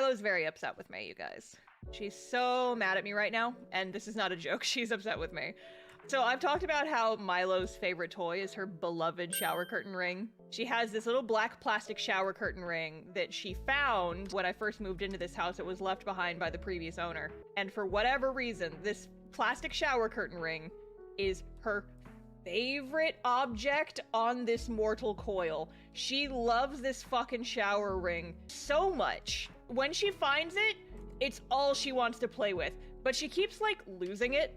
Milo's very upset with me, you guys. She's so mad at me right now, and this is not a joke. She's upset with me. So I've talked about how Milo's favorite toy is her beloved shower curtain ring. She has this little black plastic shower curtain ring that she found when I first moved into this house. It was left behind by the previous owner. And for whatever reason, this plastic shower curtain ring is her favorite object on this mortal coil. She loves this fucking shower ring so much. When she finds it, it's all she wants to play with. But she keeps, like, losing it.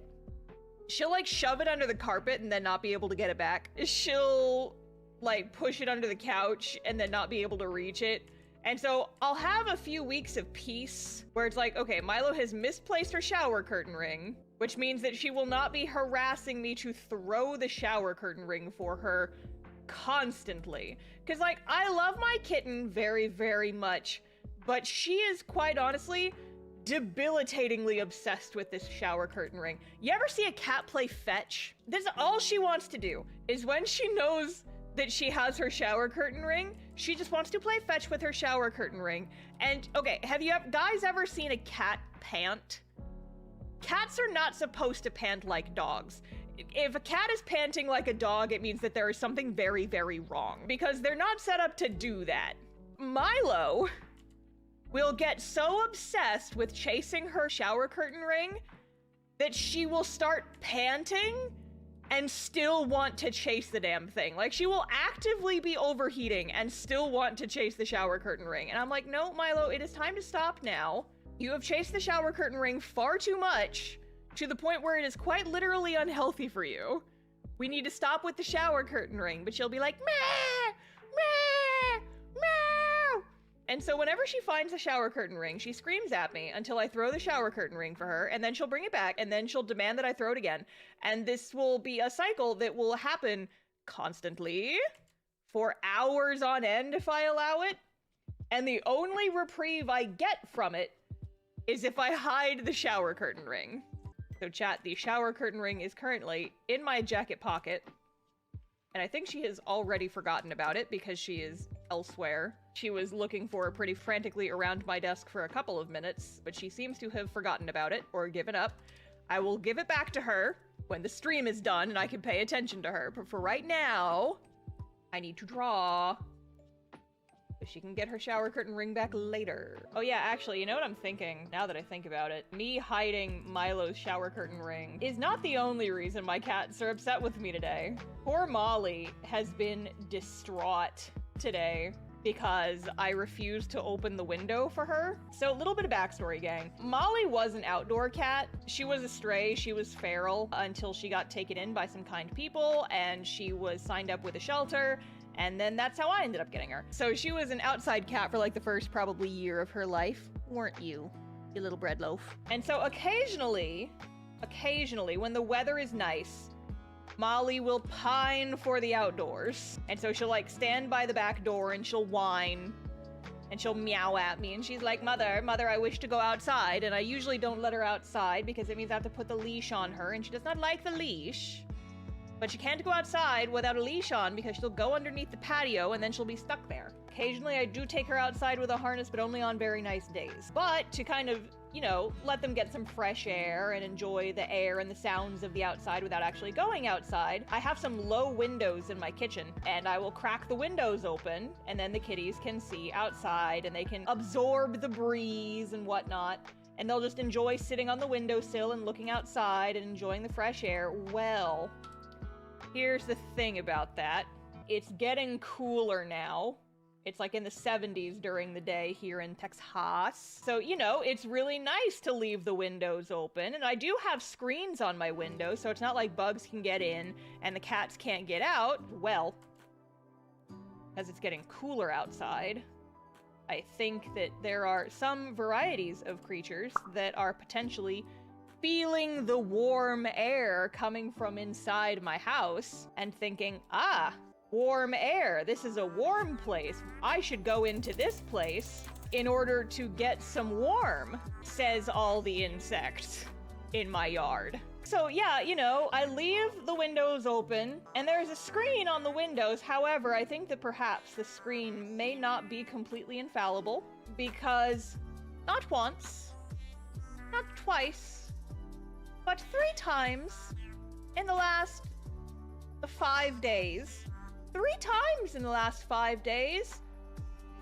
She'll, like, shove it under the carpet and then not be able to get it back. She'll, like, push it under the couch and then not be able to reach it. And so I'll have a few weeks of peace where it's like, okay, Milo has misplaced her shower curtain ring, which means that she will not be harassing me to throw the shower curtain ring for her constantly. Because, like, I love my kitten very, very much, but she is quite honestly debilitatingly obsessed with this shower curtain ring. You ever see a cat play fetch? This is all she wants to do, is when she knows that she has her shower curtain ring, she just wants to play fetch with her shower curtain ring. And, okay, have you guys ever seen a cat pant? Cats are not supposed to pant like dogs. If a cat is panting like a dog, it means that there is something very, very wrong, because they're not set up to do that. Milo will get so obsessed with chasing her shower curtain ring that she will start panting and still want to chase the damn thing. Like, she will actively be overheating and still want to chase the shower curtain ring. And I'm like, no, Milo, it is time to stop now. You have chased the shower curtain ring far too much, to the point where it is quite literally unhealthy for you. We need to stop with the shower curtain ring. But she'll be like, meh, meh, meow. And so whenever she finds the shower curtain ring, she screams at me until I throw the shower curtain ring for her, and then she'll bring it back, and then she'll demand that I throw it again. And this will be a cycle that will happen constantly for hours on end if I allow it. And the only reprieve I get from it is if I hide the shower curtain ring. So chat, the shower curtain ring is currently in my jacket pocket. And I think she has already forgotten about it because she is elsewhere. She was looking for it pretty frantically around my desk for a couple of minutes, but she seems to have forgotten about it or given up. I will give it back to her when the stream is done and I can pay attention to her. But for right now, I need to draw so she can get her shower curtain ring back later. Oh yeah, actually, you know what I'm thinking, now that I think about it? Me hiding Milo's shower curtain ring is not the only reason my cats are upset with me today. Poor Molly has been distraught today because I refused to open the window for her. So a little bit of backstory, gang. Molly was an outdoor cat. She was a stray, she was feral until she got taken in by some kind people and she was signed up with a shelter. And then that's how I ended up getting her. So she was an outside cat for like the first probably year of her life. Weren't you, you little bread loaf? And so occasionally, when the weather is nice, Molly will pine for the outdoors. And so she'll like stand by the back door and she'll whine and she'll meow at me. And she's like, mother, I wish to go outside. And I usually don't let her outside because it means I have to put the leash on her. And she does not like the leash. But she can't go outside without a leash on because she'll go underneath the patio and then she'll be stuck there. Occasionally I do take her outside with a harness, but only on very nice days. But to kind of, you know, let them get some fresh air and enjoy the air and the sounds of the outside without actually going outside, I have some low windows in my kitchen and I will crack the windows open and then the kitties can see outside and they can absorb the breeze and whatnot. And they'll just enjoy sitting on the windowsill and looking outside and enjoying the fresh air. Well, here's the thing about that. It's getting cooler now. It's like in the 70s during the day here in Texas. So, you know, it's really nice to leave the windows open. And I do have screens on my windows, so it's not like bugs can get in and the cats can't get out. Well, as it's getting cooler outside, I think that there are some varieties of creatures that are potentially feeling the warm air coming from inside my house and thinking, ah, warm air. This is a warm place. I should go into this place in order to get some warm, says all the insects in my yard. So yeah, you know, I leave the windows open and there's a screen on the windows. However, I think that perhaps the screen may not be completely infallible because not once, not twice, but 3 times in the last 5 days. 3 times in the last 5 days.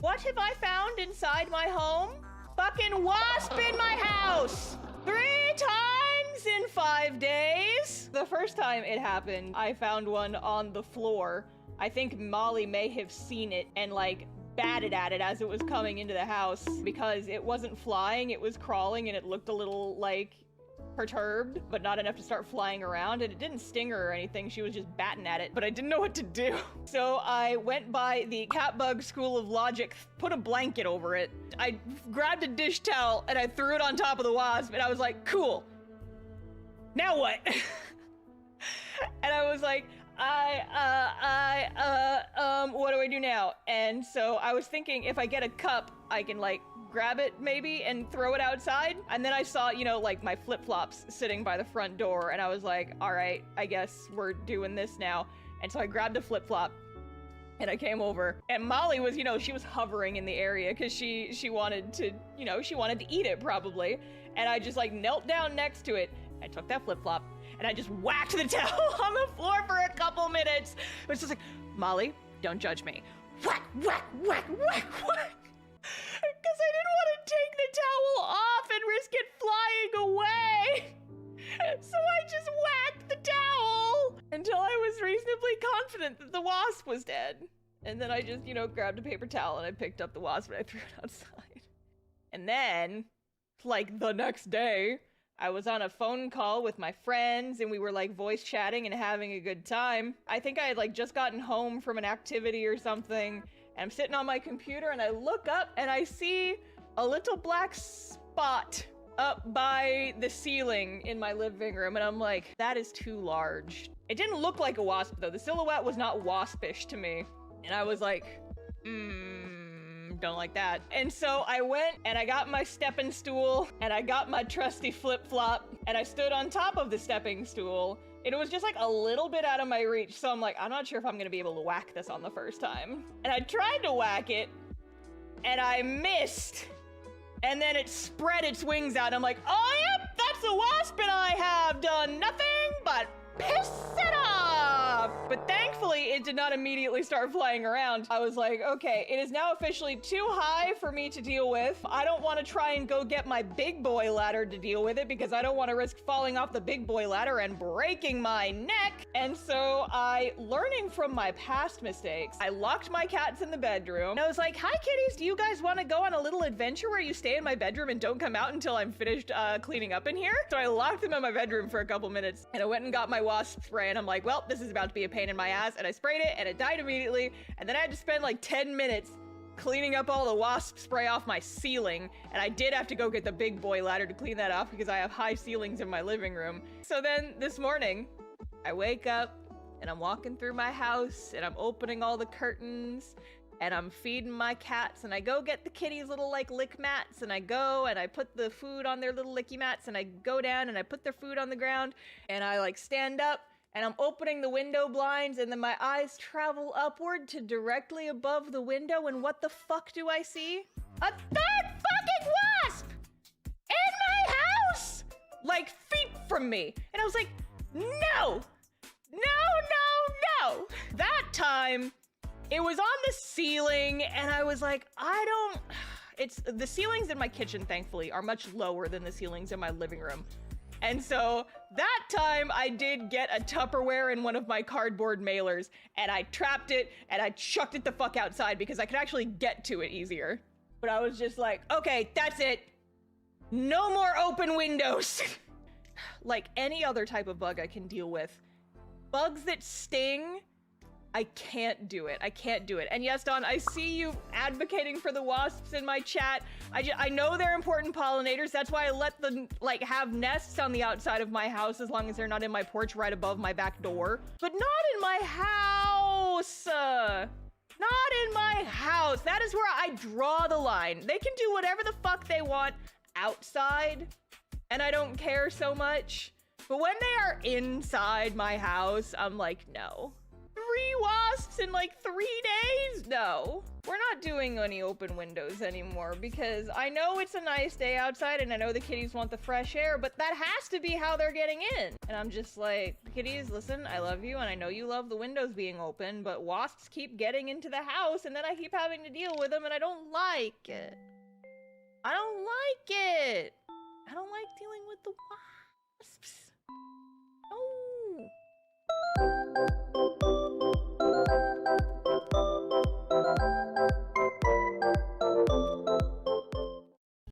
What have I found inside my home? Fucking wasp in my house! 3 times in 5 days! The first time it happened, I found one on the floor. I think Molly may have seen it and like batted at it as it was coming into the house because it wasn't flying, it was crawling and it looked a little like perturbed, but not enough to start flying around, and it didn't sting her or anything. She was just batting at it, but I didn't know what to do. So I went by the Catbug School of Logic, put a blanket over it. I grabbed a dish towel and I threw it on top of the wasp, and I was like, cool. Now what? And I was like, what do I do now? And so I was thinking if I get a cup, I can like grab it maybe and throw it outside. And then I saw, you know, like my flip-flops sitting by the front door, and I was like, all right, I guess we're doing this now. And so I grabbed a flip-flop and I came over, and Molly was, you know, she was hovering in the area because she wanted to, you know, she wanted to eat it probably. And I just like knelt down next to it. I took that flip-flop and I just whacked the towel on the floor for a couple minutes. It was just like, Molly, don't judge me. Whack, whack, whack, whack, whack. Because I didn't want to take the towel off and risk it flying away. So I just whacked the towel until I was reasonably confident that the wasp was dead. And then I just, you know, grabbed a paper towel and I picked up the wasp and I threw it outside. And then, like the next day, I was on a phone call with my friends and we were like voice chatting and having a good time. I think I had like just gotten home from an activity or something, and I'm sitting on my computer and I look up and I see a little black spot up by the ceiling in my living room, and I'm like, that is too large. It didn't look like a wasp though. The silhouette was not waspish to me. And I was like, don't like that. And so I went and I got my stepping stool and I got my trusty flip-flop and I stood on top of the stepping stool. And it was just like a little bit out of my reach. So I'm like, I'm not sure if I'm gonna be able to whack this on the first time. And I tried to whack it and I missed. And then it spread its wings out. I'm like, oh yep, that's a wasp, and I have done nothing but piss it off. But thankfully, it did not immediately start flying around. I was like, okay, it is now officially too high for me to deal with. I don't want to try and go get my big boy ladder to deal with it because I don't want to risk falling off the big boy ladder and breaking my neck. And so learning from my past mistakes, I locked my cats in the bedroom. And I was like, hi kitties, do you guys want to go on a little adventure where you stay in my bedroom and don't come out until I'm finished cleaning up in here? So I locked them in my bedroom for a couple minutes and I went and got my wasp spray, and I'm like, well, this is about to be a pain in my ass, and I sprayed it and it died immediately. And then I had to spend like 10 minutes cleaning up all the wasp spray off my ceiling, and I did have to go get the big boy ladder to clean that off because I have high ceilings in my living room. So then this morning I wake up and I'm walking through my house and I'm opening all the curtains and I'm feeding my cats, and I go get the kitties' little like lick mats, and I go and I put the food on their little licky mats, and I go down and I put their food on the ground, and I like stand up and I'm opening the window blinds, and then my eyes travel upward to directly above the window, and what the fuck do I see? A third fucking wasp in my house, like feet from me. And I was like, no, no, no, no. That time it was on the ceiling, and I was like, the ceilings in my kitchen, thankfully, are much lower than the ceilings in my living room. And so that time I did get a Tupperware in one of my cardboard mailers, and I trapped it and I chucked it the fuck outside because I could actually get to it easier. But I was just like, okay, that's it. No more open windows. Like any other type of bug I can deal with. Bugs that sting, I can't do it. I can't do it. And yes, Dawn, I see you advocating for the wasps in my chat. I know they're important pollinators. That's why I let them like have nests on the outside of my house as long as they're not in my porch right above my back door. But not in my house. Not in my house. That is where I draw the line. They can do whatever the fuck they want outside, and I don't care so much. But when they are inside my house, I'm like, no. wasps in like 3 days? No. We're not doing any open windows anymore because I know it's a nice day outside and I know the kitties want the fresh air, but that has to be how they're getting in. And I'm just like, kitties, listen, I love you and I know you love the windows being open, but wasps keep getting into the house and then I keep having to deal with them and I don't like it. I don't like it. I don't like dealing with the wasps.